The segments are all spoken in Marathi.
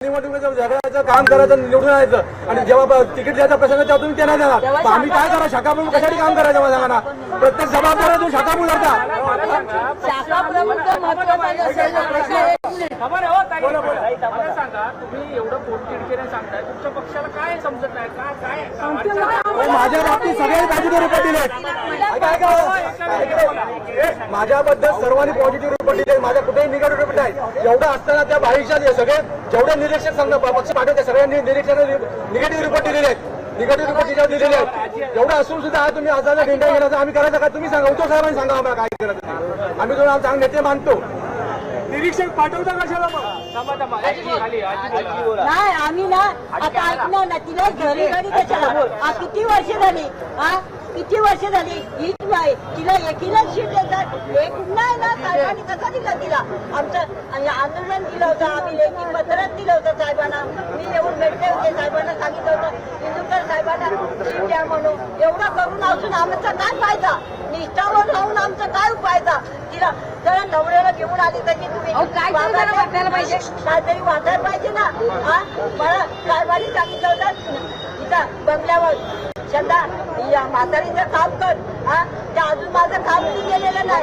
निवडणुकीचं झगडायचं काम करायचं निवडून यायचं आणि जेव्हा तिकीट द्यायचा प्रसंग तेव्हा तुम्ही त्यांना देणार आम्ही काय करा शाखा प्रमुख कशासाठी काम करायचं मला सांगा ना प्रत्येक जबाबदार तुम्ही शाखा प्रमुख करता तुम्ही एवढं पोटतिडकीने सांगताय तुमच्या पक्षाला काय समजत नाही काय माझ्या बाबतीत सगळे पॉझिटिव्ह रिपोर्ट दिले माझ्याबद्दल सर्वांनी पॉझिटिव्ह रिपोर्ट दिले माझ्या कुठेही निगेटिव्ह रिपोर्ट नाही एवढं असताना त्या बाहेरच्या सगळे जेवढे निरीक्षक संघ पक्ष पाठवते सगळ्यांनी निगेटिव्ह रिपोर्ट दिलेले आहेत निगेटिव्ह रिपोर्ट त्याच्यावर दिलेले आहेत एवढं असून सुद्धा तुम्ही आजाला डेंटा घेण्याचं आम्ही करायचं काय तुम्ही सांगा उद्धव साहेबांनी सांगा आम्हाला काय करायचं आम्ही तुम्हाला चांगले नेते मानतो निरीक्षक पाठवता कशाला नाही आम्ही ना आता ऐकणार ना तिला घरी घरी कशाला किती वर्ष झाली किती वर्ष झाली हीच नाही तिला एकीला शीट देतात एक नाही ना साहेबांनी कसा दिला तिला आमचं आंदोलन दिलं होतं आम्ही लेखी पत्रात दिलं होतं साहेबांना मी येऊन भेटले होते साहेबांना सांगितलं होतं इंदुकर साहेबांना शीट द्या म्हणून एवढं करून असून आमचा काय फायदा निष्ठावर राहून आमचा काय फायदा तिला जरा नवऱ्याला घेऊन आली त्याची तुम्ही वाटायला पाहिजे काहीतरी वाटायला पाहिजे ना मला साहेबांनी सांगितलं होतं इथं बंगल्यावर शंदा या म्हातारीचं काम कर त्या अजून माझं काम नाही गेलेलं नाही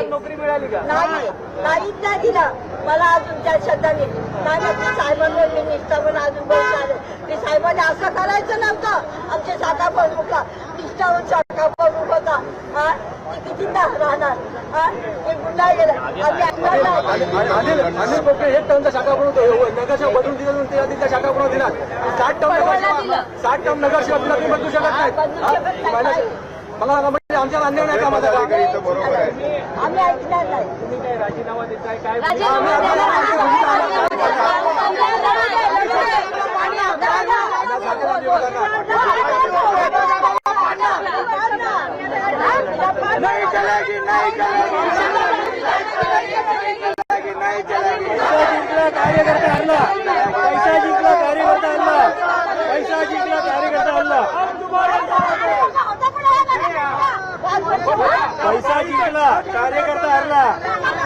नोकरी मिळाली का नाही काहीच नाही दिलं मला अजून त्या शब्दाने नाही ते साहेबांवर मी निष्ठावर अजून बोलत ते साहेबांनी असं करायचं नव्हतं आमच्या शाखा प्रमुखला निष्ठावर शाखा प्रमुख होता किती राहणार ते गुन्हा गेला अनिल बोके एक टर्मचा शाखा प्रमुख नगरसेवक बदलून दिला शाखा प्रमुख दिला 60 टर्म नगरसेवक दिला तुम्ही बदलू शकत नाही मला म्हणजे आमच्या अन्याय नाही का माझा आम्ही ऐकणार नाही तुम्ही काय राजीनामा देताय काय नहीं चलेगी नहीं कार्यकर्ता हरला पैसा जिंकला कार्यकर्ता हरला पैसा जिंकला कार्यकर्ता हरला पैसा जिंकला कार्यकर्ता हरला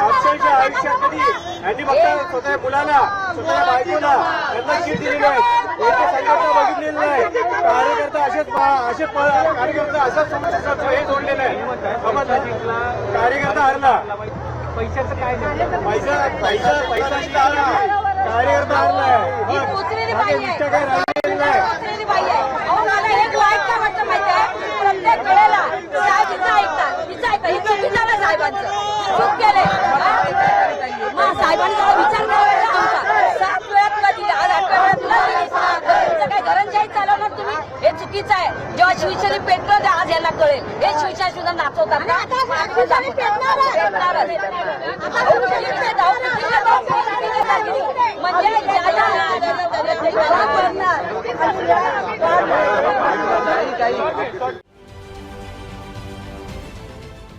अक्षरशः आयुष्यात कधी यांनी फक्त स्वतः मुलाला स्वतः बायकोला त्यांना शीट दिलेली आहे याची संघटना बघितलेली नाही कार्यकर्ता असेच कार्यकर्ता असंच समजतात हे जोडलेलं आहे समजलं जिंकला कार्यकर्ता हरला पैशाचं काय पैसा जिंकला कार्यकर्ता हरलाय निष्ठा काय राहिलेली नाही साहेबांनी विचार करायचा 7 वेळात तुला दिले आज 8 वेळा तुला काय घरंजाई चालवणार तुम्ही हे चुकीचं आहे जेव्हा शिवसेने पेटलं आज याला कळेल हे शिवसेना सुद्धा नाचवतात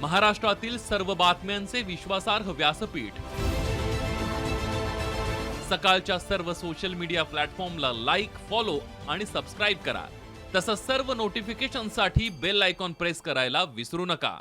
महाराष्ट्रातील सर्व बातम्यांचे विश्वासार्ह व्यासपीठ सकाळच्या सर्व सोशल मीडिया प्लॅटफॉर्मला लाईक, फॉलो आणि सबस्क्राईब करा. तसंच सर्व नोटिफिकेशनसाठी बेल आयकॉन प्रेस करायला विसरू नका.